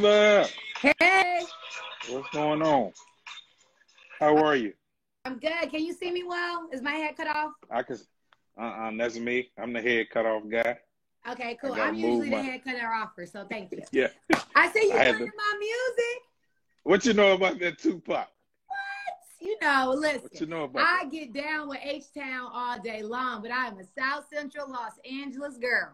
Eva, Hey, what's going on? How are you? I'm good. Can you see me well? Is my head cut off? I can. That's me. I'm the head cut off guy. Okay, I cool. gotta I'm move usually the my. head cutter offer, so thank you. Yeah, I see you I had playing to. my music. What you know about that Tupac? You know, What listen, you know about that? I get down with H-Town all day long, but I am a South Central Los Angeles girl.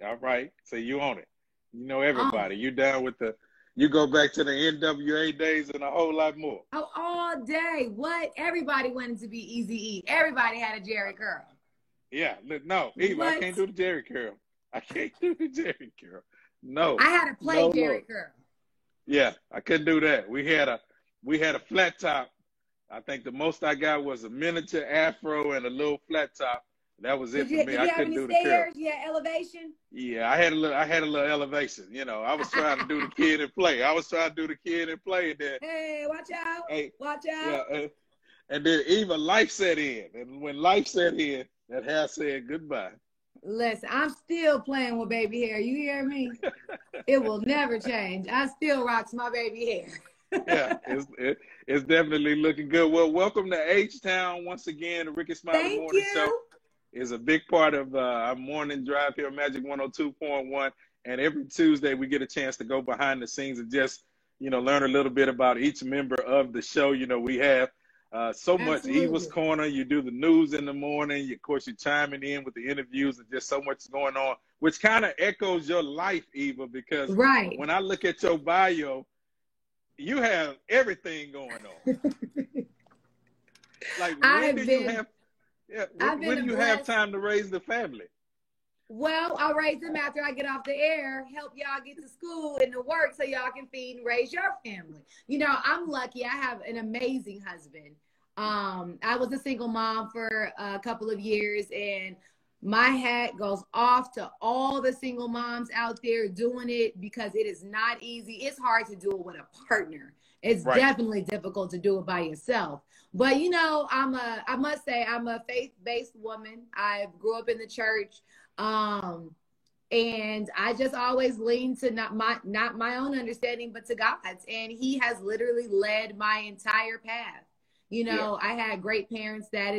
All right, so you own it. You know On everybody. it. You down with the. You go back to the NWA days and a whole lot more. Oh, all day. What? Everybody wanted to be Eazy-E. Everybody had a Jerry curl. Yeah, no, Eva, I What? can't do the Jerry curl. I can't do the Jerry curl. No, I had to play no, Jerry Lord. curl. Yeah, I couldn't do that. We had a flat top. I think the most I got was a miniature afro and a little flat top. That was it Did for you me. did I you have couldn't any do the curl. stairs? You had elevation? Yeah, I had a little elevation. I was trying to do the kid and play. I was trying to do the kid and play, and then Hey, watch out. hey, Watch yeah, out. and then even life set in, and when life set in, that hair said goodbye. Listen, I'm still playing with baby hair. You hear me? It will never change. I still rocks my baby hair. Yeah, it's definitely looking good. Well, welcome to H-Town once again. The Ricky Smiley Thank Morning Show you. is a big part of our morning drive here at Magic 102.1. And every Tuesday we get a chance to go behind the scenes and just, learn a little bit about each member of the show. We have so much. Eva's Absolutely. Corner, you do the news in the morning. Of course, you're chiming in with the interviews and just so much going on, which kind of echoes your life, Eva, because Right. when I look at your bio, you have everything going on. Like, when do you have, yeah, I've when been do a you have blessed. time to raise the family? Well, I'll raise them after I get off the air, help y'all get to school and to work so y'all can feed and raise your family. I'm lucky. I have an amazing husband. I was a single mom for a couple of years, and my hat goes off to all the single moms out there doing it, because it is not easy. It's hard to do it with a partner. It's Right. definitely difficult to do it by yourself. But I must say I'm a faith-based woman. I grew up in the church. And I just always lean to not my own understanding, but to God's. And He has literally led my entire path. Yeah. I had great parents that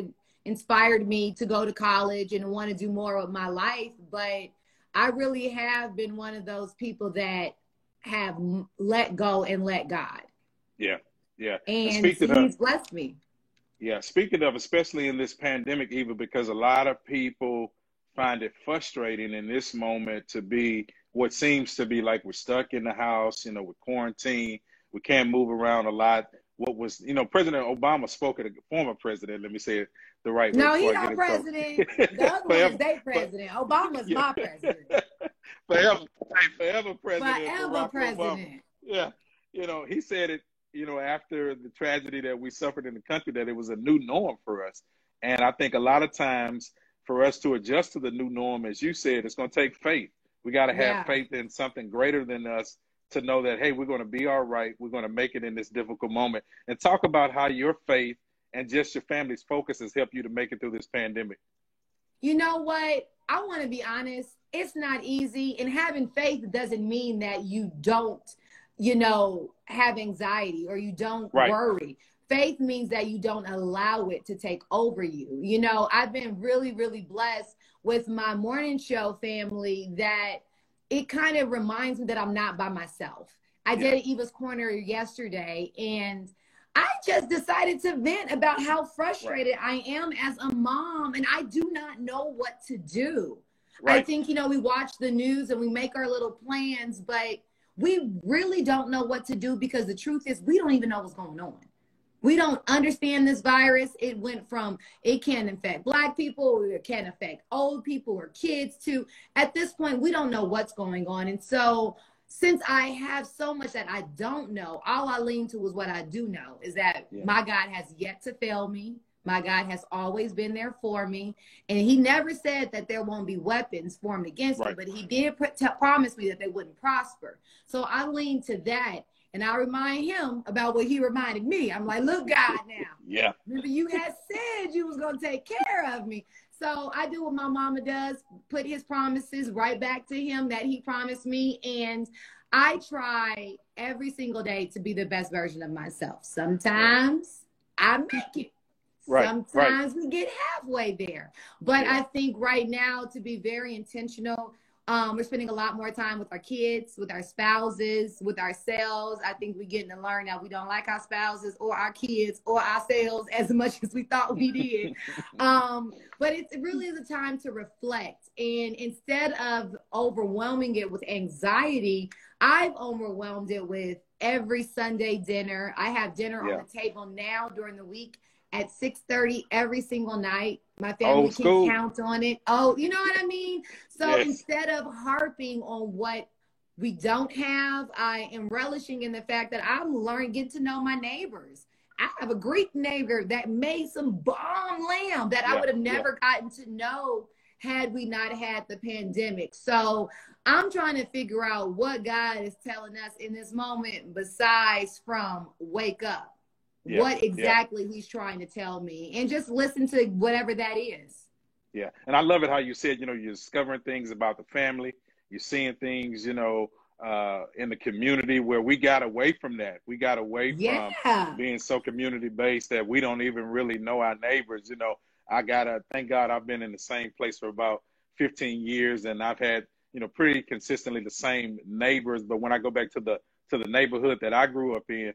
inspired me to go to college and want to do more with my life. But I really have been one of those people that have let go and let God. Yeah. Yeah. And And He's blessed me. yeah, speaking of, especially in this pandemic, Eva, because a lot of people find it frustrating in this moment to be what seems to be like we're stuck in the house, with quarantine. We can't move around a lot. What was, President Obama spoke at a former president, let me say it the right way No, before he's I get our in trouble. president. The other one is their president. Obama's Yeah. my president. Forever, forever President Forever Barack Obama. president. Yeah. He said it, after the tragedy that we suffered in the country, that it was a new norm for us. And I think a lot of times for us to adjust to the new norm, as you said, it's going to take faith. We got to have Yeah. faith in something greater than us to know that, hey, we're going to be all right. We're going to make it in this difficult moment. And talk about how your faith and just your family's focus has helped you to make it through this pandemic. You know what? I want to be honest. It's not easy. And having faith doesn't mean that you don't, have anxiety or you don't Right. worry. Faith means that you don't allow it to take over you. I've been really, really blessed with my morning show family, that it kind of reminds me that I'm not by myself. I did Eva's Corner yesterday, and I just decided to vent about how frustrated I am as a mom, and I do not know what to do. Right. I think, we watch the news and we make our little plans, but we really don't know what to do, because the truth is we don't even know what's going on. We don't understand this virus. It can infect Black people, it can affect old people or kids too. At this point, we don't know what's going on. And so since I have so much that I don't know, all I lean to is what I do know, is that my God has yet to fail me. My God has always been there for me. And He never said that there won't be weapons formed against me, but He did promise me that they wouldn't prosper. So I lean to that. And I remind Him about what He reminded me. I'm like, look, God, now. Yeah. Remember, you had said you was going to take care of me. So I do what my mama does, put His promises right back to Him that He promised me. And I try every single day to be the best version of myself. Yeah. Sometimes I make it. Right. Right. Sometimes we get halfway there. But Yeah. I think right now, to be very intentional, we're spending a lot more time with our kids, with our spouses, with ourselves. I think we're getting to learn that we don't like our spouses or our kids or ourselves as much as we thought we did. But it really is a time to reflect. And instead of overwhelming it with anxiety, I've overwhelmed it with every Sunday dinner. I have dinner on Yeah. the table now during the week at 6:30 every single night. My family Old can school. count on it. Oh, you know what I mean? So Yes. instead of harping on what we don't have, I am relishing in the fact that I'm learning, getting to know my neighbors. I have a Greek neighbor that made some bomb lamb that I Yeah. would have Yeah. never gotten to know had we not had the pandemic. So I'm trying to figure out what God is telling us in this moment besides from wake up. Yeah. What Yeah. exactly he's trying to tell me, and just listen to whatever that is. Yeah. And I love it how you said, you're discovering things about the family. You're seeing things, in the community where we got away from that. We got away from Yeah. being so community based that we don't even really know our neighbors. Thank God I've been in the same place for about 15 years, and I've had, pretty consistently the same neighbors. But when I go back to the neighborhood that I grew up in,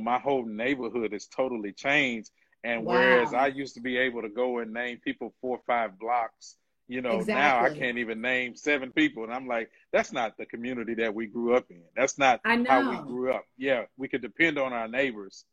my whole neighborhood has totally changed. And whereas Wow. I used to be able to go and name people 4 or 5 blocks, now I Exactly. can't even name 7 people. And I'm like, that's not the community that we grew up in. That's not I how we know. grew up. Yeah, we could depend on our neighbors.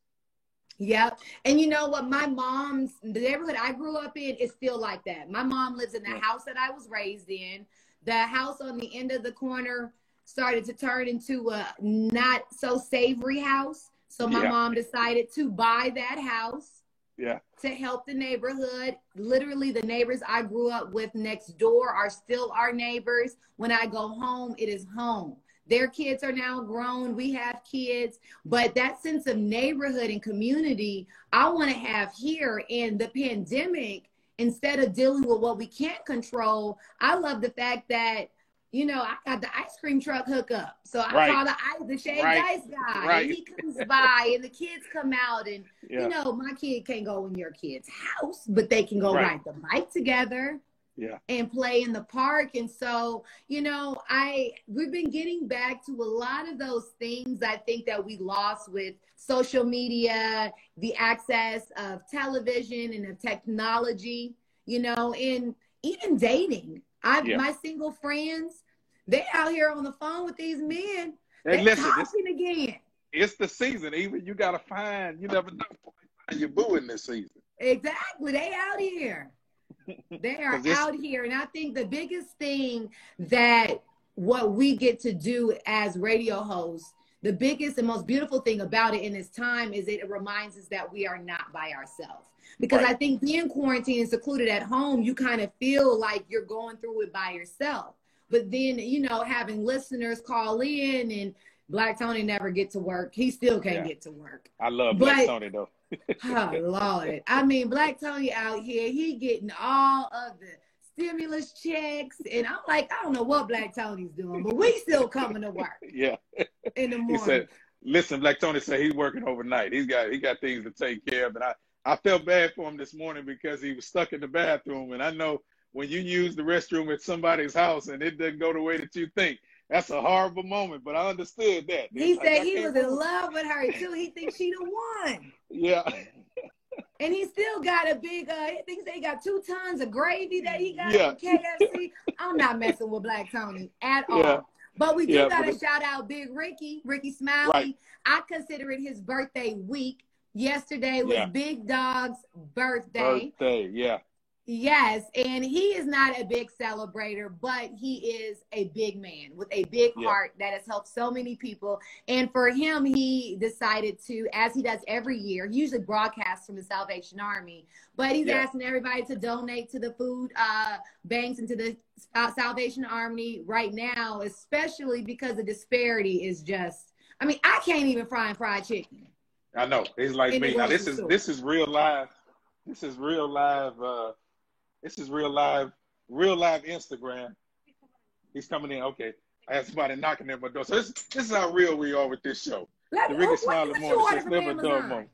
Yep. And you know what? The neighborhood I grew up in is still like that. My mom lives in the Yeah. house that I was raised in. The house on the end of the corner started to turn into a not so savory house. So my Yeah. mom decided to buy that house Yeah. to help the neighborhood. Literally, the neighbors I grew up with next door are still our neighbors. When I go home, it is home. Their kids are now grown. We have kids. But that sense of neighborhood and community, I want to have here. In the pandemic, instead of dealing with what we can't control, I love the fact that, I got the ice cream truck hookup. So I Right. call the shaved Right. ice guy. Right. And he comes by and the kids come out. And, Yeah. my kid can't go in your kid's house, but they can go Right. ride the bike together. Yeah. And play in the park. And so, we've been getting back to a lot of those things I think that we lost with social media, the access of television and of technology, and even dating. Yeah. My single friends, they out here on the phone with these men. Hey, They listen, talking again. it's the season. Even you gotta find. You never know. Find your boo in this season. Exactly. They out here. They are 'Cause this- out here. And I think the biggest thing that what we get to do as radio hosts, the biggest and most beautiful thing about it in this time is it reminds us that we are not by ourselves. Because Right. I think being quarantined and secluded at home, you kind of feel like you're going through it by yourself. But then, having listeners call in, and Black Tony never get to work. He still can't Yeah. get to work. I love Black But Tony though. oh Lord. I mean, Black Tony out here, he getting all of the stimulus checks. And I'm like, I don't know what Black Tony's doing, but we still coming to work Yeah. in the He morning. said, "Listen, Black Tony said he's working overnight. He got things to take care of." And I felt bad for him this morning because he was stuck in the bathroom. And I know when you use the restroom at somebody's house and it doesn't go the way that you think, that's a horrible moment. But I understood that. He It's like, said I he can't was in move. love with her too. He thinks she the one. Yeah. And he still got a big, he thinks they got 2 tons of gravy that he got Yeah. from KFC. I'm not messing with Black Tony at all. Yeah. But we do Yeah, got but to shout out Big Ricky Smiley. Right. I consider it his birthday week. Yesterday was Yeah. Big Dog's birthday. Yeah. Yes, and he is not a big celebrator, but he is a big man with a big Yeah. heart that has helped so many people. And for him, he decided to, as he does every year, he usually broadcasts from the Salvation Army, but he's Yeah. asking everybody to donate to the food banks and to the Salvation Army right now, especially because the disparity is just, I mean, I can't even fry fried chicken. I know. He's like In the me. Now grocery store. this is real live. This is real live. This is real live Instagram. He's coming in. Okay. I had somebody knocking at my door. So this is how real we are with this show. The Rickey What Smiley you Morning order Show. from Never a dull Amazon? moment.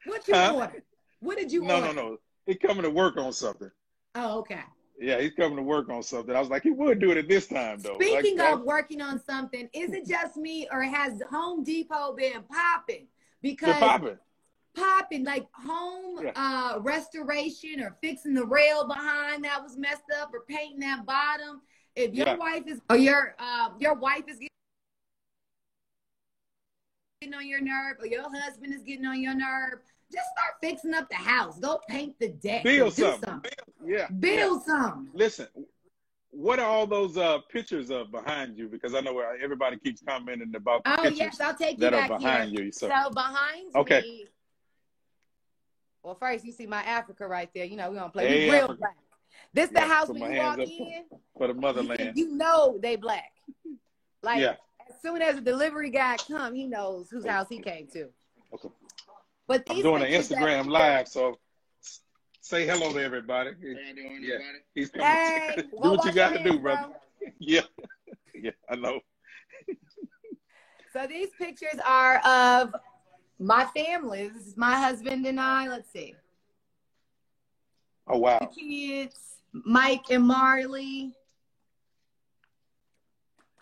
What you order? What did you order? No. He coming to work on something. Oh, okay. Yeah, he's coming to work on something. I was like, he would do it at this time, though. Speaking of working on something, is it just me or has Home Depot been popping? Because popping like home restoration or fixing the rail behind that was messed up or painting that bottom. If your wife is or your wife is getting on your nerve or your husband is getting on your nerve, just start fixing up the house. Go paint the deck. Build something. Build something. Listen, what are all those pictures of behind you? Because I know everybody keeps commenting about the pictures yes, I'll take you that back are behind here. you. So behind me. Well, first you see my Africa right there. You know, we don't play. We real black. This the house when you walk in. For the motherland. You know they black. Like as soon as the delivery guy come, he knows whose house he came to. Okay. But I'm doing an Instagram live, so say hello to everybody. How you doing, everybody? He's coming. Hey, do what you got to do, brother. Yeah, I know. So these pictures are of my family. This is my husband and I. Let's see. Oh, wow. The kids, Mike and Marley.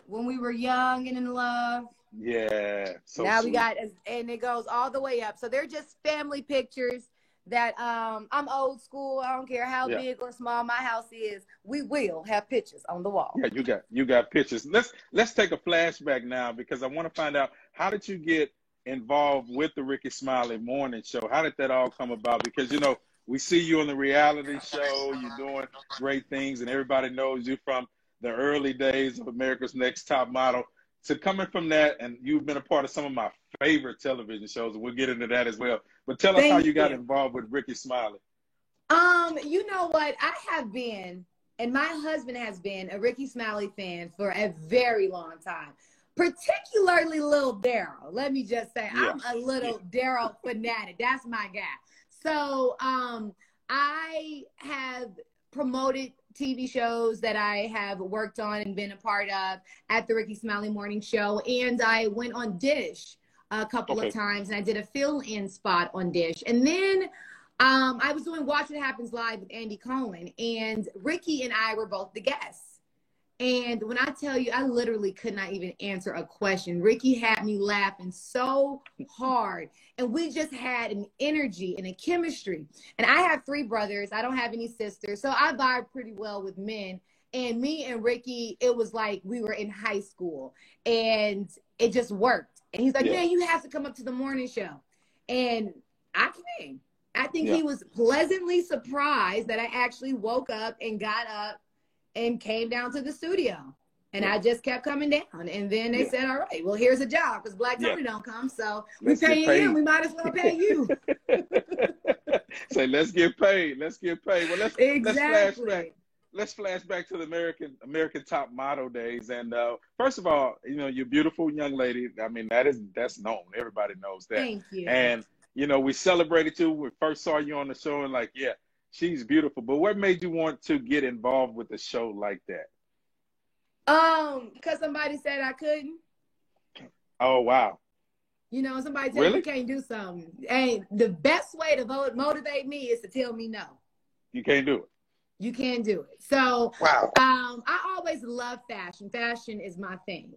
When we were young and in love. Yeah. So now sweet. we got, and it goes all the way up. So they're just family pictures that I'm old school. I don't care how big or small my house is. We will have pictures on the wall. Yeah, you got pictures. Let's take a flashback now because I want to find out, how did you get involved with the Rickey Smiley Morning Show? How did that all come about? Because, you know, we see you on the reality show. You're doing great things, and everybody knows you from the early days of America's Next Top Model. So coming from that, and you've been a part of some of my favorite television shows, and we'll get into that as well. But tell us how you got involved with Rickey Smiley. You know what? I have been, and my husband has been, a Rickey Smiley fan for a very long time. Particularly Lil Daryl. Let me just say, I'm a little Daryl fanatic. That's my guy. So I have promoted TV shows that I have worked on and been a part of at the Rickey Smiley Morning Show. And I went on Dish a couple of times, and I did a fill-in spot on Dish. And then I was doing Watch What Happens Live with Andy Cohen, and Rickey and I were both the guests. And when I tell you, I literally could not even answer a question. Rickey had me laughing so hard. And we just had an energy and a chemistry. And I have 3 brothers. I don't have any sisters. So I vibe pretty well with men. And me and Rickey, it was like we were in high school. And it just worked. And he's like, man, you have to come up to the morning show. And I came. I think he was pleasantly surprised that I actually woke up and got up and came down to the studio. And I just kept coming down. And then they said, all right, well, here's a job because Black Tony don't come. So we paying him. We might as well pay you. Say, let's get paid. Let's get paid. Well, let's flash back to the American Top Model days. And first of all, you know, you're a beautiful young lady. I mean, that's known. Everybody knows that. Thank you. And, you know, we celebrated you. We first saw you on the show and like, she's beautiful. But what made you want to get involved with a show like that? Because somebody said I couldn't. Oh, wow. You know, somebody tell you can't do something. And the best way to motivate me is to tell me no. You can't do it. You can't do it. So, wow. I always love fashion. Fashion is my thing.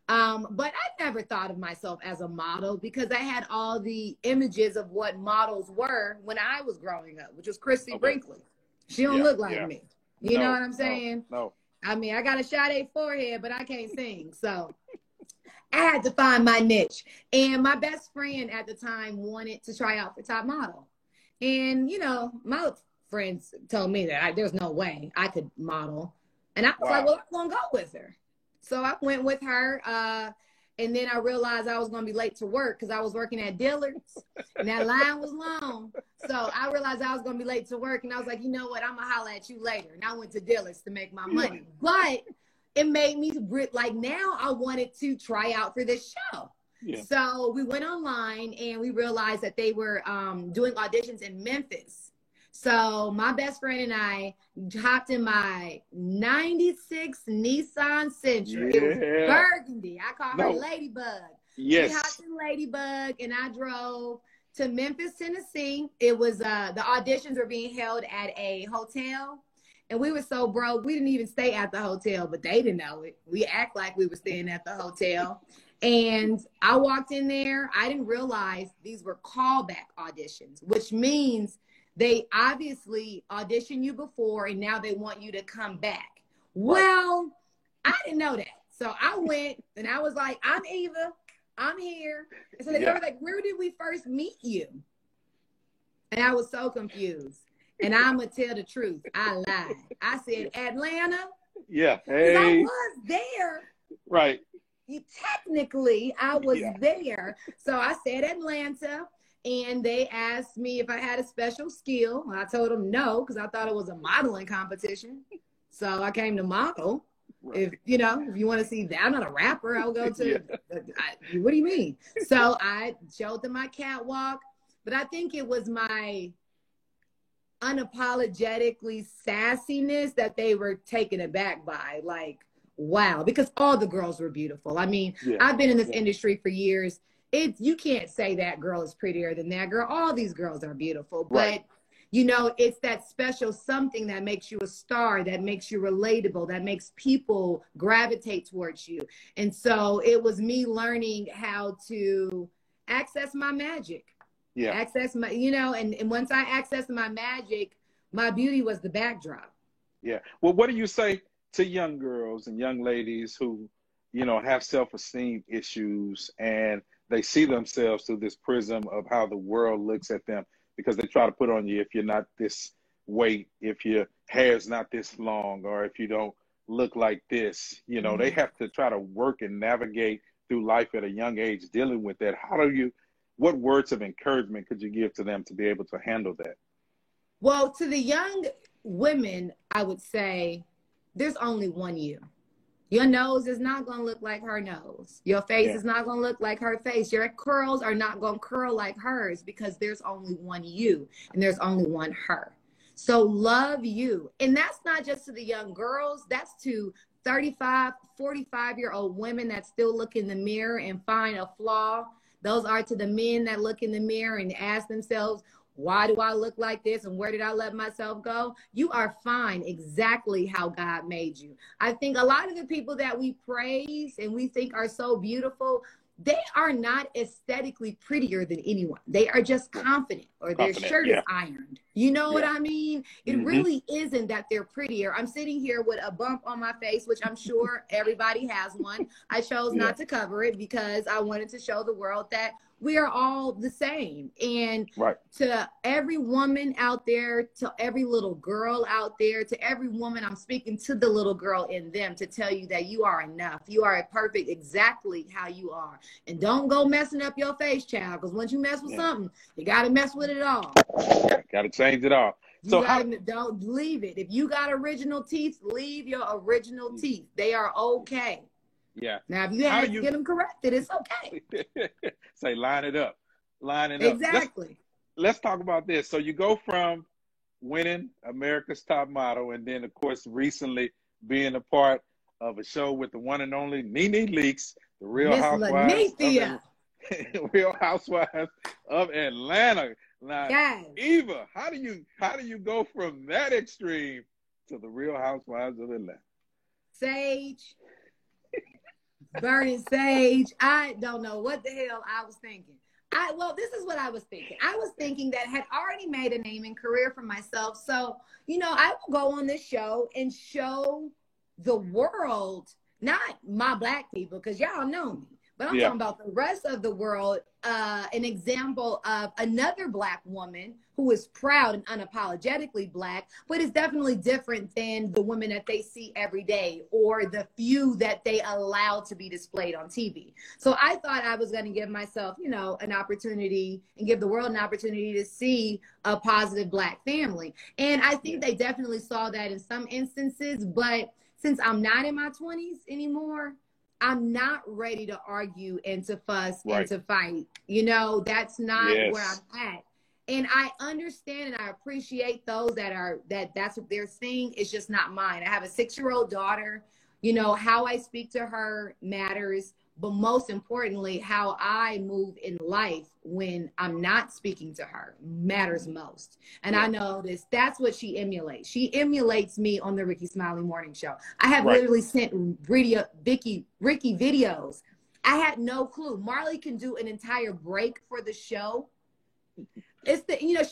But I never thought of myself as a model because I had all the images of what models were when I was growing up, which was Christy Brinkley. She don't look like me. You know what I'm saying? No. I mean, I got a Sade forehead, but I can't sing. So I had to find my niche. And my best friend at the time wanted to try out for Top Model. And, you know, my friends told me that there's no way I could model. And I was like, well, I'm going to go with her. So I went with her. And then I realized I was going to be late to work because I was working at Dillard's. And that line was long. So I realized I was going to be late to work. And I was like, you know what? I'm going to holler at you later. And I went to Dillard's to make my money. But it made me, like, now I wanted to try out for this show. Yeah. So we went online and we realized that they were doing auditions in Memphis. So my best friend and I hopped in my 96 Nissan Sentra. It was Yeah. burgundy. I call her No. Ladybug. We hopped Yes. in Ladybug and I drove to Memphis, Tennessee. It was the auditions were being held at a hotel. And we were so broke, we didn't even stay at the hotel, but they didn't know it. We act like we were staying at the hotel. And I walked in there. I didn't realize these were callback auditions, which means they obviously auditioned you before and now they want you to come back. Well, I didn't know that. So I went and I was like, I'm Eva. I'm here. And so they were like, where did we first meet you? And I was so confused. And I'm going to tell the truth. I lied. I said, Atlanta. Yeah. Because I Hey. was there. Right. Technically, I was there. So I said Atlanta. And they asked me if I had a special skill. I told them no, because I thought it was a modeling competition. So I came to model. Right. If you want to see that, I'm not a rapper. I'll go to, what do you mean? So I showed them my catwalk. But I think it was my unapologetically sassiness that they were taken aback by. Like, wow, because all the girls were beautiful. I mean, I've been in this industry for years. You can't say that girl is prettier than that girl. All these girls are beautiful, but it's that special something that makes you a star, that makes you relatable, that makes people gravitate towards you. And so it was me learning how to access my magic. Access my, and once I accessed my magic, my beauty was the backdrop. Yeah. Well, what do you say to young girls and young ladies who, have self-esteem issues and they see themselves through this prism of how the world looks at them, because they try to put on you, if you're not this weight, if your hair's not this long, or if you don't look like this, they have to try to work and navigate through life at a young age dealing with that. What words of encouragement could you give to them to be able to handle that? Well, to the young women, I would say there's only one you. Your nose is not going to look like her nose. Your face is not going to look like her face. Your curls are not going to curl like hers, because there's only one you and there's only one her. So love you. And that's not just to the young girls. That's to 35, 45-year-old women that still look in the mirror and find a flaw. Those are to the men that look in the mirror and ask themselves, why do I look like this? And where did I let myself go? You are fine exactly how God made you. I think a lot of the people that we praise and we think are so beautiful, they are not aesthetically prettier than anyone. They are just confident, or their shirt is ironed. You know what I mean? It really isn't that they're prettier. I'm sitting here with a bump on my face, which I'm sure everybody has one. I chose not to cover it because I wanted to show the world that we are all the same. And to every woman out there, to every little girl out there, to every woman, I'm speaking to the little girl in them to tell you that you are enough. You are perfect exactly how you are. And don't go messing up your face, child, because once you mess with something, you got to mess with it all. Got to change it all. Don't leave it. If you got original teeth, leave your original teeth. They are okay. Yeah. Now, if you have to get them corrected, it's okay. Say, line it up. Line it up. Exactly. Let's talk about this. So you go from winning America's Top Model, and then, of course, recently being a part of a show with the one and only Nene Leakes, the Real Housewives of Atlanta. Now, Eva, how do you go from that extreme to the Real Housewives of Atlanta? Sage. Burning sage. I don't know what the hell I was thinking. This is what I was thinking. I was thinking that I had already made a name and career for myself. So, I will go on this show and show the world, not my Black people, because y'all know me, but I'm talking about the rest of the world, an example of another Black woman who is proud and unapologetically Black, but is definitely different than the women that they see every day or the few that they allow to be displayed on TV. So I thought I was going to give myself, an opportunity and give the world an opportunity to see a positive Black family. And I think they definitely saw that in some instances, but since I'm not in my 20s anymore, I'm not ready to argue and to fuss and to fight. That's not where I'm at. And I understand and I appreciate those that's what they're seeing. It's just not mine. I have a 6-year-old daughter. You know, how I speak to her matters, but most importantly, how I move in life when I'm not speaking to her matters most. And I know that's what she emulates. She emulates me on the Rickey Smiley Morning Show. I have literally sent Ricky videos. I had no clue. Marley can do an entire break for the show. It's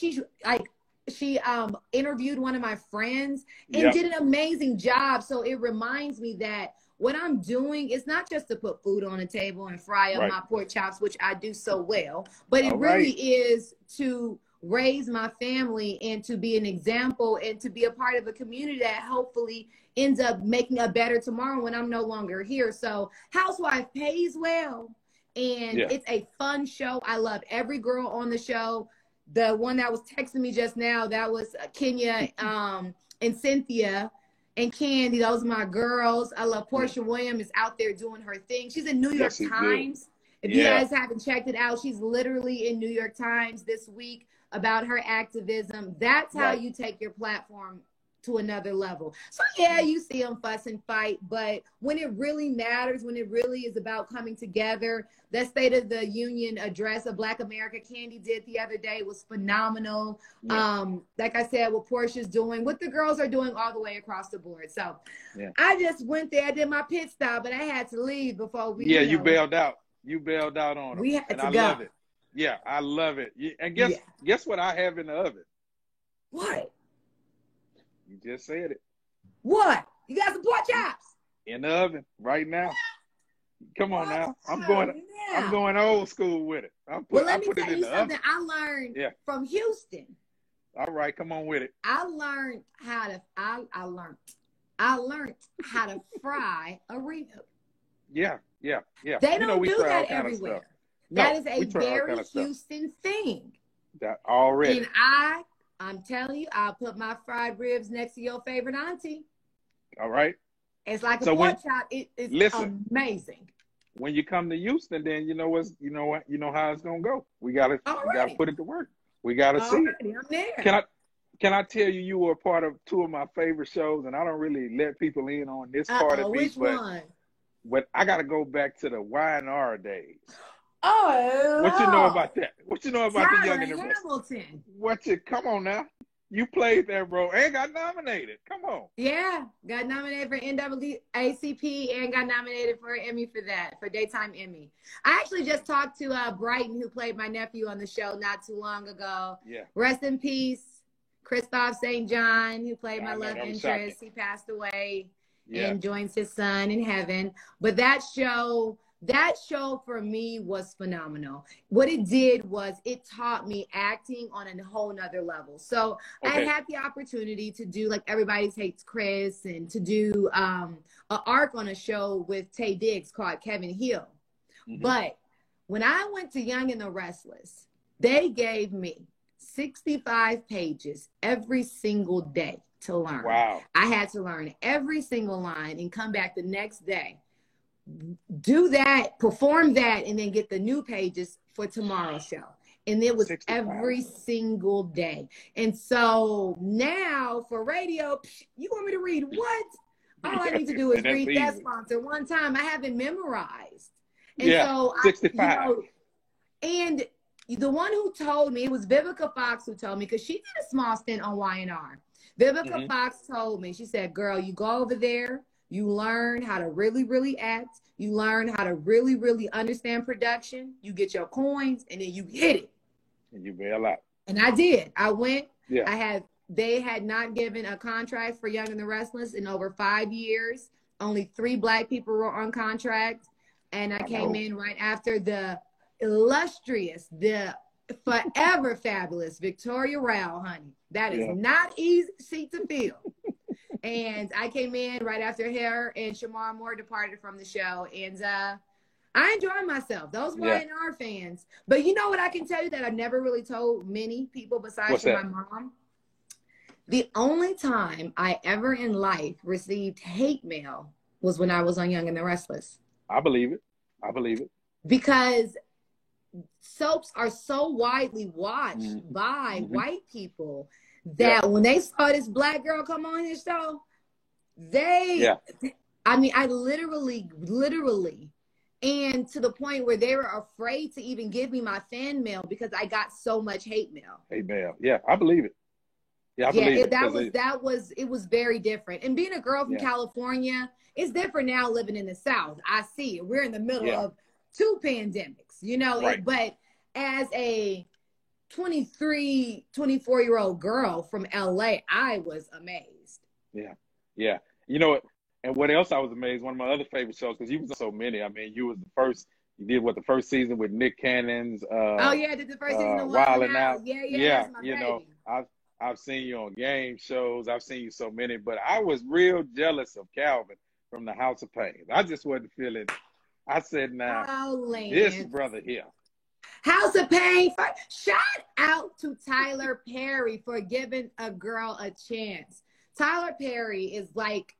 she interviewed one of my friends and did an amazing job. So it reminds me that what I'm doing is not just to put food on the table and fry up my pork chops, which I do so well, but it really is to raise my family and to be an example and to be a part of a community that hopefully ends up making a better tomorrow when I'm no longer here. So Housewife pays well, and it's a fun show. I love every girl on the show. The one that was texting me just now, that was Kenya and Cynthia and Candy. Those are my girls. I love Portia Williams is out there doing her thing. She's in New York Times. If you guys haven't checked it out, she's literally in New York Times this week about her activism. That's how you take your platform to another level. So yeah, you see them fuss and fight, but when it really matters, when it really is about coming together, that State of the Union address of Black America Candy did the other day was phenomenal. Like I said, what Portia's doing, what the girls are doing all the way across the board. So I just went there, I did my pit stop, but I had to leave before we you bailed out. You bailed out on them. We had to I go. love it. Yeah, I love it. And guess what I have in the oven? What? You just said it. What? You got some pork chops? In the oven right now. Come on now. I'm going old school with it. Well, let me tell you something I learned from Houston. All right, come on with it. I learned how to fry a rib. Yeah. They don't do that everywhere. That is a very Houston thing. That already. And I'm telling you, I'll put my fried ribs next to your favorite auntie. All right. It's like a pork chop. It's amazing. When you come to Houston, then you know how it's gonna go. We gotta put it to work. We gotta see it. I'm there. Can I tell you were a part of 2 of my favorite shows, and I don't really let people in on this part of me, but I gotta go back to the Y&R days. Oh, what you know about that? What you know about the Young and the Hamilton? Come on now. You played there, bro, and got nominated. Come on. Yeah, got nominated for NAACP and got nominated for an Emmy for that, for Daytime Emmy. I actually just talked to Brighton, who played my nephew on the show not too long ago. Yeah. Rest in peace, Christophe St. John, who played my love interest. He passed away and joins his son in heaven. But that show for me was phenomenal. What it did was it taught me acting on a whole nother level. So I had the opportunity to do like Everybody Hates Chris and to do an arc on a show with Taye Diggs called Kevin Hill. But when I went to Young and the Restless, they gave me 65 pages every single day to learn. Wow. I had to learn every single line and come back the next day, do that, perform that, and then get the new pages for tomorrow's show. And it was 65. Every single day. And so now for radio, you want me to read what? All I need to do is read that sponsor one time. I haven't memorized. And so 65. And the one who told me, it was Vivica Fox who told me, because she did a small stint on Y&R. Vivica Fox told me, she said, girl, you go over there, you learn how to really, really act. You learn how to really, really understand production. You get your coins, and then you hit it. And you bail out. And I did. I went. Yeah. They had not given a contract for Young and the Restless in over 5 years. Only 3 Black people were on contract. And I came in right after the illustrious, the forever fabulous Victoria Rao, honey. That is not easy seat to fill. And I came in right after her and Shamar Moore departed from the show. And I enjoyed myself. Those Y&R fans. But you know what I can tell you that I've never really told many people besides my mom? The only time I ever in life received hate mail was when I was on Young and the Restless. I believe it. Because soaps are so widely watched Mm-hmm. by Mm-hmm. white people Yeah. that when they saw this black girl come on his show, Yeah. I mean, I literally, and to the point where they were afraid to even give me my fan mail because I got so much hate mail. Hey, Mel. Yeah, I believe it. Yeah, I Yeah, believe it. it was very different. And being a girl from Yeah. California, it's different now living in the South. I see it. We're in the middle Yeah. of two pandemics, you know, Right. but as a 23, 24-year-old girl from LA, I was amazed. Yeah. Yeah. You know what? And what else I was amazed, one of my other favorite shows, because you was on so many. I mean, you was the first, you did what, the first season with Nick Cannon's Oh yeah, I did the first season of Wild 'N Wildin' Out. Out. Yeah, Yeah, that's my you know, baby. I've seen you on game shows. I've seen you so many, but I was real jealous of Calvin from the House of Pain. I just wasn't feeling. I said, now Oh, this Lance. brother here. House of Pain. Shout out to Tyler Perry for giving a girl a chance. Tyler Perry is like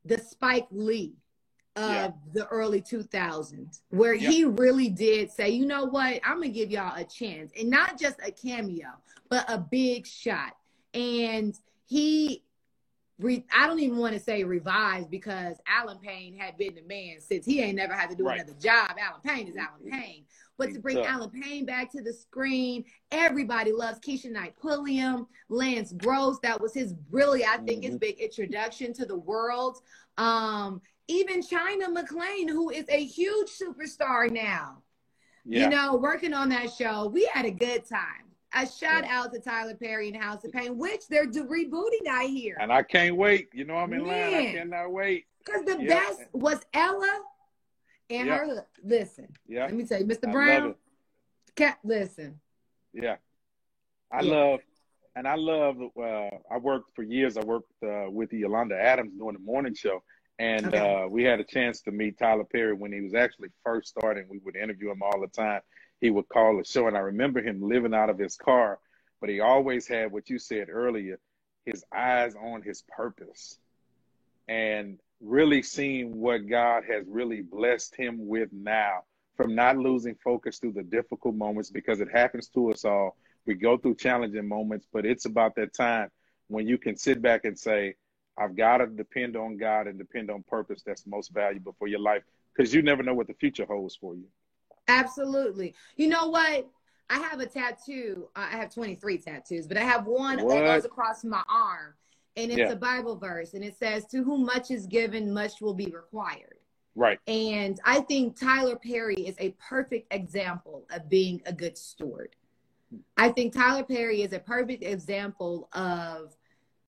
the Spike Lee of the early 2000s, where he really did say, you know what, I'm gonna give y'all a chance, and not just a cameo, but a big shot. And he, I don't even want to say revised, because Alan Payne had been the man since he ain't never had to do another job. Alan Payne is Alan Payne. But to bring Alan Payne back to the screen, everybody loves Keisha Knight Pulliam, Lance Gross. That was his really, I think, his big introduction to the world. Even China McClain, who is a huge superstar now, you know, working on that show. We had a good time. A shout out to Tyler Perry and House of Pain, which they're rebooting, I hear. And I can't wait. You know, I'm in line. I cannot wait. Because the best was Ella and her. Listen, let me tell you, Mr. Brown. Listen. Yeah. I love, I worked for years. I worked with Yolanda Adams doing the morning show. And we had a chance to meet Tyler Perry when he was actually first starting. We would interview him all the time. He would call the show, and I remember him living out of his car, but he always had what you said earlier, his eyes on his purpose, and really seeing what God has really blessed him with now, from not losing focus through the difficult moments, because it happens to us all. We go through challenging moments, but it's about that time when you can sit back and say, I've got to depend on God and depend on purpose that's most valuable for your life, because you never know what the future holds for you. Absolutely. You know what? I have a tattoo. I have 23 tattoos, but I have one that goes across my arm, and it's a Bible verse, and it says, to whom much is given, much will be required. Right. And I think Tyler Perry is a perfect example of being a good steward. I think Tyler Perry is a perfect example of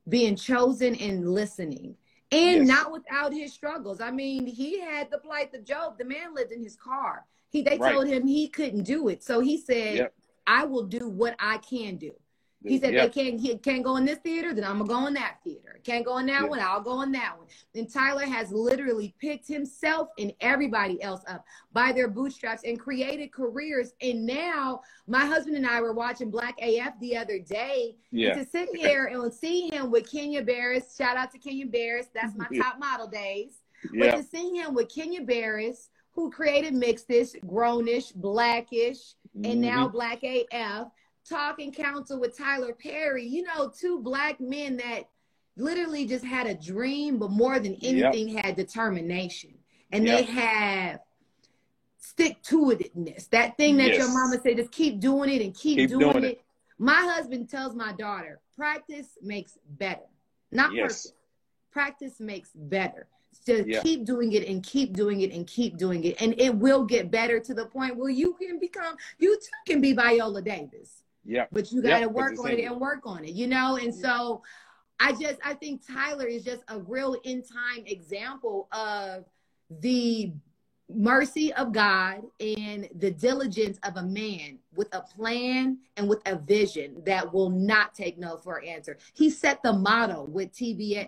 being chosen and listening, and not without his struggles. I mean, he had the plight of Job. The man lived in his car. They told him he couldn't do it. So he said, I will do what I can do. He said, he can't go in this theater, then I'm going to go in that theater. Can't go in that one, I'll go in that one. And Tyler has literally picked himself and everybody else up by their bootstraps and created careers. And now my husband and I were watching Black AF the other day. And to sit here and see him with Kenya Barris, shout out to Kenya Barris, that's my top model days. But to see him with Kenya Barris, who created Mixed-ish, Grownish, Blackish, and now Black AF, talking counsel with Tyler Perry, you know, two black men that literally just had a dream, but more than anything had determination. And they have stick-to-itiveness. That thing that your mama said, just keep doing it and keep doing it. My husband tells my daughter, practice makes better. Not perfect. Practice makes better. So keep doing it and keep doing it and keep doing it. And it will get better to the point where you too can be Viola Davis. Yeah. But you got to work on it and work on it, you know? And so I think Tyler is just a real in-time example of the mercy of God and the diligence of a man with a plan and with a vision that will not take no for an answer. He set the motto with TBS,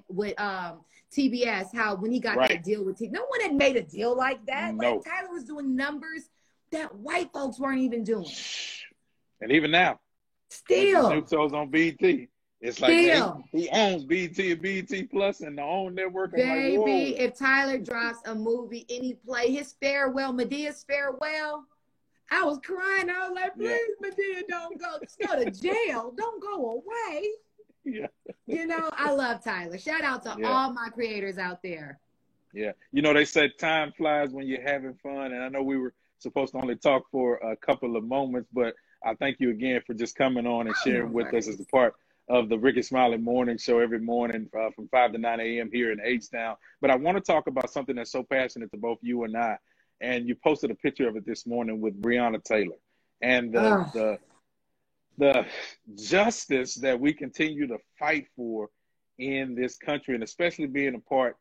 how when he got that deal with TBS, no one had made a deal like that. No. Like Tyler was doing numbers that white folks weren't even doing. And even now, still, Snoop Dogg's on BET. It's like he owns BET and BET Plus and the own network. Baby, like, if Tyler drops a movie, any play, his farewell, Medea's farewell, I was crying. I was like, please, Medea, don't go. Just go to jail. Don't go away. Yeah. You know, I love Tyler. Shout out to all my creators out there. Yeah. You know, they said time flies when you're having fun. And I know we were supposed to only talk for a couple of moments, but I thank you again for just coming on and sharing with us as a part of the Rickey Smiley Morning Show every morning from 5 to 9 a.m. here in H-Town. But I want to talk about something that's so passionate to both you and I. And you posted a picture of it this morning with Breonna Taylor and the justice that we continue to fight for in this country, and especially being a part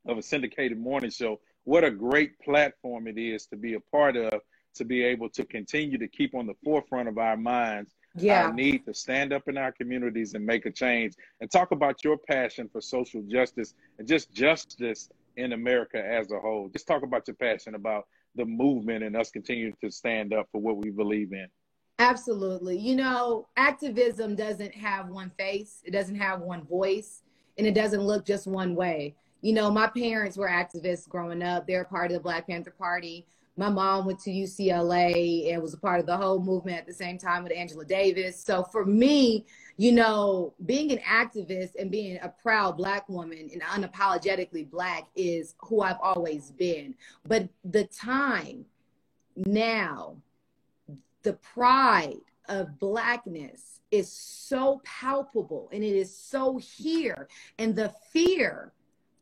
of a syndicated morning show. What a great platform it is to be a part of, to be able to continue to keep on the forefront of our minds our need to stand up in our communities and make a change, and talk about your passion for social justice and just justice in America as a whole. Just talk about your passion about the movement and us continuing to stand up for what we believe in. Absolutely. You know, activism doesn't have one face. It doesn't have one voice, and it doesn't look just one way. You know, my parents were activists growing up. They're part of the Black Panther Party. My mom went to UCLA and was a part of the whole movement at the same time with Angela Davis. So for me, you know, being an activist and being a proud Black woman and unapologetically Black is who I've always been. But the time now, the pride of Blackness is so palpable and it is so here, and the fear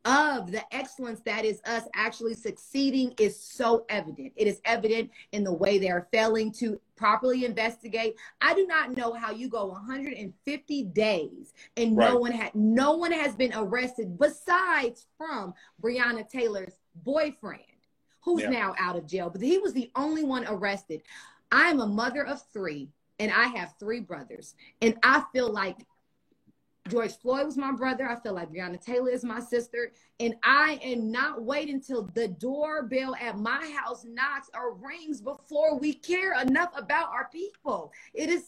of the excellence that is us actually succeeding is so evident. It is evident in the way they are failing to properly investigate. I do not know how you go 150 days and no one has been arrested besides from Breonna Taylor's boyfriend, who's now out of jail, but he was the only one arrested. I'm a mother of 3 and I have 3 brothers, and I feel like George Floyd was my brother. I feel like Breonna Taylor is my sister. And I am not waiting until the doorbell at my house knocks or rings before we care enough about our people. It is,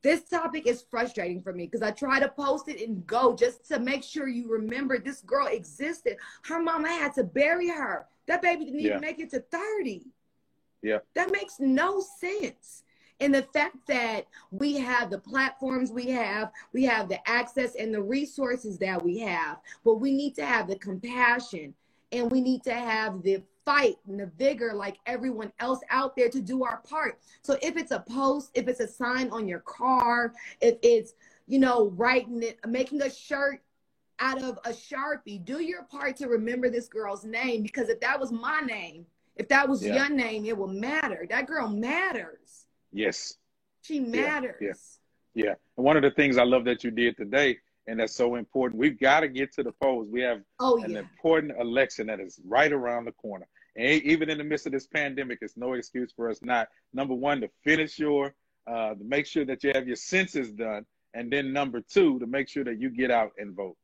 this topic is frustrating for me because I try to post it and go just to make sure you remember this girl existed. Her mama had to bury her. That baby didn't even make it to 30. Yeah. That makes no sense. And the fact that we have the platforms we have the access and the resources that we have, but we need to have the compassion and we need to have the fight and the vigor like everyone else out there to do our part. So if it's a post, if it's a sign on your car, if it's, you know, writing it, making a shirt out of a Sharpie, do your part to remember this girl's name, because if that was my name, if that was your name, it will matter. That girl matters. Yes. She matters. Yeah. And one of the things I love that you did today, and that's so important, we've got to get to the polls. We have an important election that is right around the corner. And even in the midst of this pandemic, it's no excuse for us not, number one, to finish to make sure that you have your census done. And then number 2, to make sure that you get out and vote.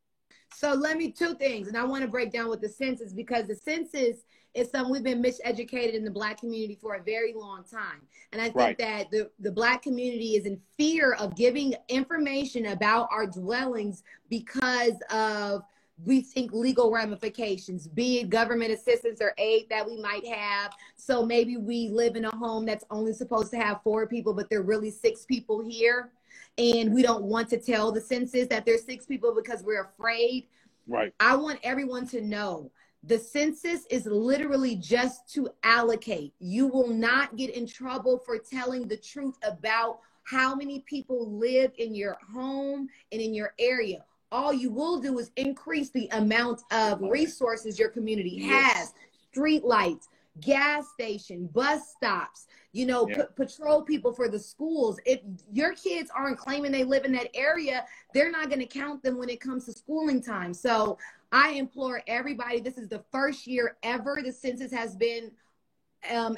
So 2 things. And I want to break down with the census, because the census is something we've been miseducated in the Black community for a very long time. And I think that the Black community is in fear of giving information about our dwellings because of, we think, legal ramifications, be it government assistance or aid that we might have. So maybe we live in a home that's only supposed to have 4 people, but there are really 6 people here. And we don't want to tell the census that there's 6 people because we're afraid. Right. I want everyone to know the census is literally just to allocate. You will not get in trouble for telling the truth about how many people live in your home and in your area. All you will do is increase the amount of resources your community has, street lights, gas station, bus stops, you know, patrol people for the schools. If your kids aren't claiming they live in that area, they're not going to count them when it comes to schooling time. So I implore everybody, this is the first year ever the census has been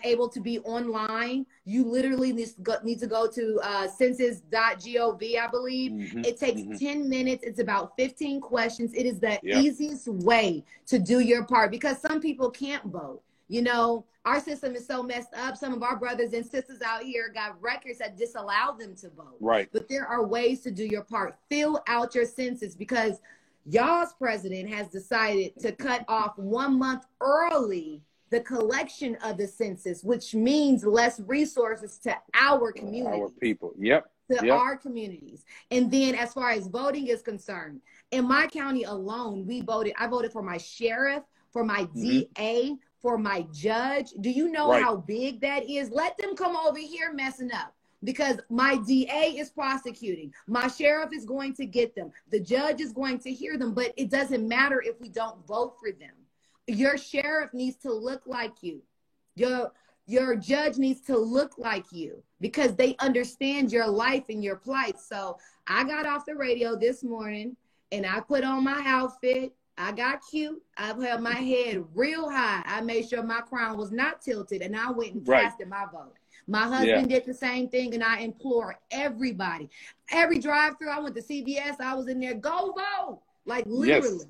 able to be online. You literally need to go to census.gov, I believe. It takes 10 minutes. It's about 15 questions. It is the easiest way to do your part, because some people can't vote. You know, our system is so messed up. Some of our brothers and sisters out here got records that disallow them to vote. Right. But there are ways to do your part. Fill out your census, because y'all's president has decided to cut off 1 month early the collection of the census, which means less resources to our community. Our people. Yep. To our communities. And then as far as voting is concerned, in my county alone, I voted for my sheriff, for my DA, for my judge. Do you know how big that is? Let them come over here messing up, because my DA is prosecuting. My sheriff is going to get them. The judge is going to hear them, but it doesn't matter if we don't vote for them. Your sheriff needs to look like you. Your judge needs to look like you, because they understand your life and your plight. So I got off the radio this morning and I put on my outfit. I got cute. I held my head real high. I made sure my crown was not tilted, and I went and casted my vote. My husband did the same thing, and I implore everybody. Every drive-through, I went to CVS, I was in there, go vote. Like literally,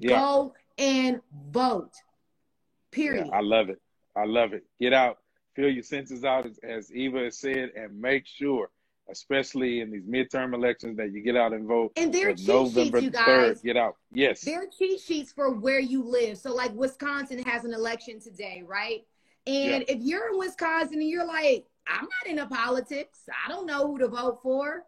go and vote, period. I love it. I love it. Get out, fill your senses out, as Eva has said, and make sure, especially in these midterm elections, that you get out and vote. And they're cheat sheets, you guys. 3rd, get out. Yes. They're cheat sheets for where you live. So like Wisconsin has an election today, right? And if you're in Wisconsin and you're like, I'm not into politics, I don't know who to vote for,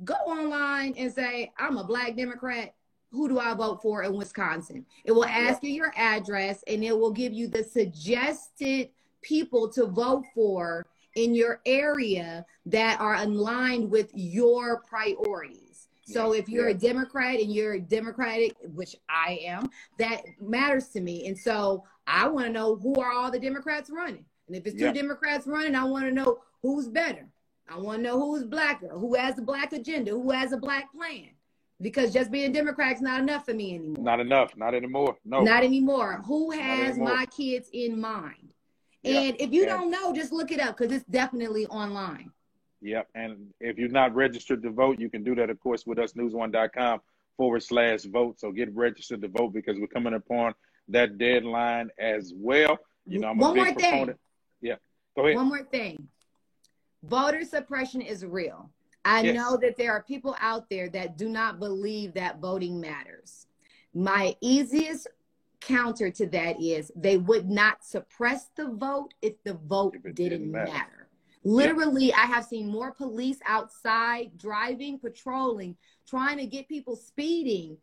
go online and say, I'm a Black Democrat. Who do I vote for in Wisconsin? It will ask you your address, and it will give you the suggested people to vote for in your area that are aligned with your priorities. So if you're a Democrat and you're Democratic, which I am, that matters to me. And so I want to know, who are all the Democrats running? And if it's 2 Democrats running, I want to know who's better. I want to know who's blacker, who has a Black agenda, who has a Black plan. Because just being Democrat is not enough for me anymore. Not enough. Not anymore. No. Not anymore. Who has my kids in mind? And if you don't know, just look it up, because it's definitely online. Yep. And if you're not registered to vote, you can do that, of course, with us, newsone.com/vote. So get registered to vote, because we're coming upon that deadline as well. You know, I'm a big proponent. Yeah. Go ahead. One more thing. Voter suppression is real. I know that there are people out there that do not believe that voting matters. My easiest counter to that is they would not suppress the vote if the vote didn't matter. Literally, I have seen more police outside driving, patrolling, trying to get people speeding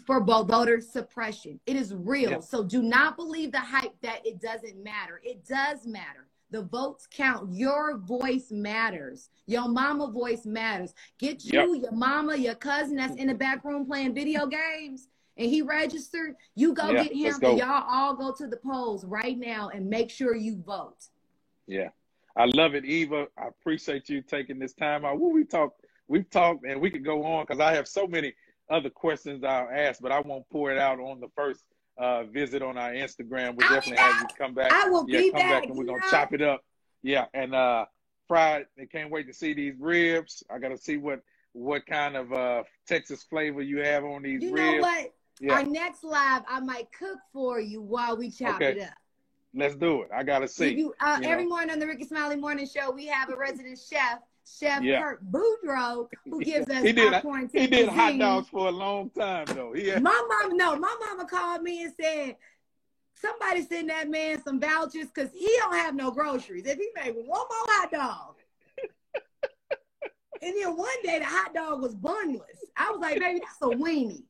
for voter suppression. It is real. So do not believe the hype that it doesn't matter. It does matter. The votes count. Your voice matters. Your mama voice matters. Get you, your mama, your cousin that's in the back room playing video games, and he registered. You go get him, and y'all all go to the polls right now and make sure you vote. Yeah. I love it, Eva. I appreciate you taking this time out. We've talked, and we could go on, because I have so many other questions I'll ask, but I won't pour it out on the first visit on our Instagram. We'll definitely have you come back. I will be back, and we're going to chop it up. Yeah, and fried, I can't wait to see these ribs. I got to see what kind of Texas flavor you have on these ribs. You know what? Our next live, I might cook for you while we chop it up. Let's do it. I got to see. Every morning on the Rickey Smiley Morning Show, we have a resident chef, Kurt Boudreaux, who gives us He did hot dogs for a long time, though. My mama called me and said, somebody send that man some vouchers, because he don't have no groceries. If he made one more hot dog. And then one day the hot dog was bunless. I was like, baby, that's a weenie.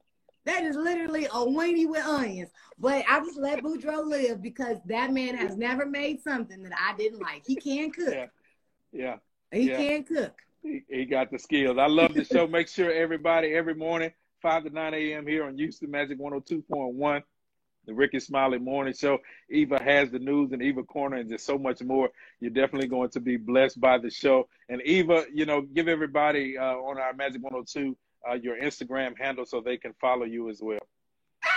That is literally a weenie with onions. But I just let Boudreaux live, because that man has never made something that I didn't like. He can cook. He can cook. He got the skills. I love the show. Make sure everybody, every morning, 5 to 9 a.m. here on Houston Magic 102.1, the Rickey Smiley Morning Show. Eva has the news, and Eva Corner, and just so much more. You're definitely going to be blessed by the show. And Eva, give everybody on our Magic 102 your Instagram handle so they can follow you as well.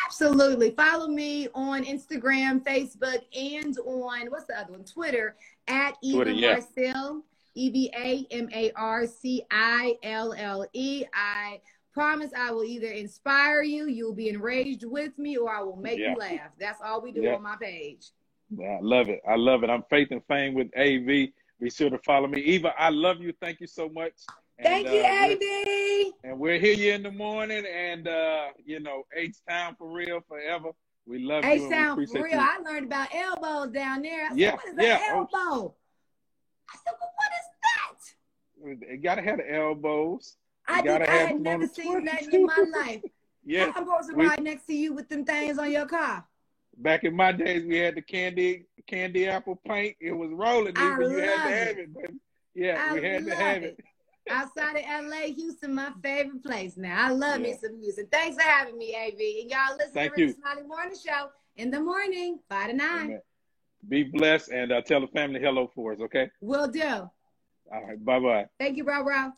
Absolutely. Follow me on Instagram, Facebook, and on, what's the other one? Twitter, at Eva Marcille, EvaMarcille. I promise I will either inspire you, you'll be enraged with me, or I will make you laugh. That's all we do on my page. Yeah, I love it. I love it. I'm Faith and Fame with AV. Be sure to follow me. Eva, I love you. Thank you so much. Thank you, AV. And we'll hear you in the morning. And, H-Town for real, forever. We love Hey, you and we sound for appreciate real. you. I learned about elbows down there. I said, Yeah, what is yeah. an elbow? I said, well, what is that? You gotta have the elbows. You I gotta had have them on never the seen nothing 22. in my life. Yeah. How I'm supposed to We ride next to you with them things on your car? back in my days we had the candy apple paint. It was rolling, I Eva. You had to love have it. it, baby. Yeah, I we had to love have it. it. Outside of LA, Houston, my favorite place now. I love Yeah. me some music. Thanks for having me, AV. And y'all listen to Thank River you. Smiley Morning Show in the morning, 5 to 9. Amen. Be blessed and tell the family hello for us, okay? Will do. All right. Bye-bye. Thank you, bro.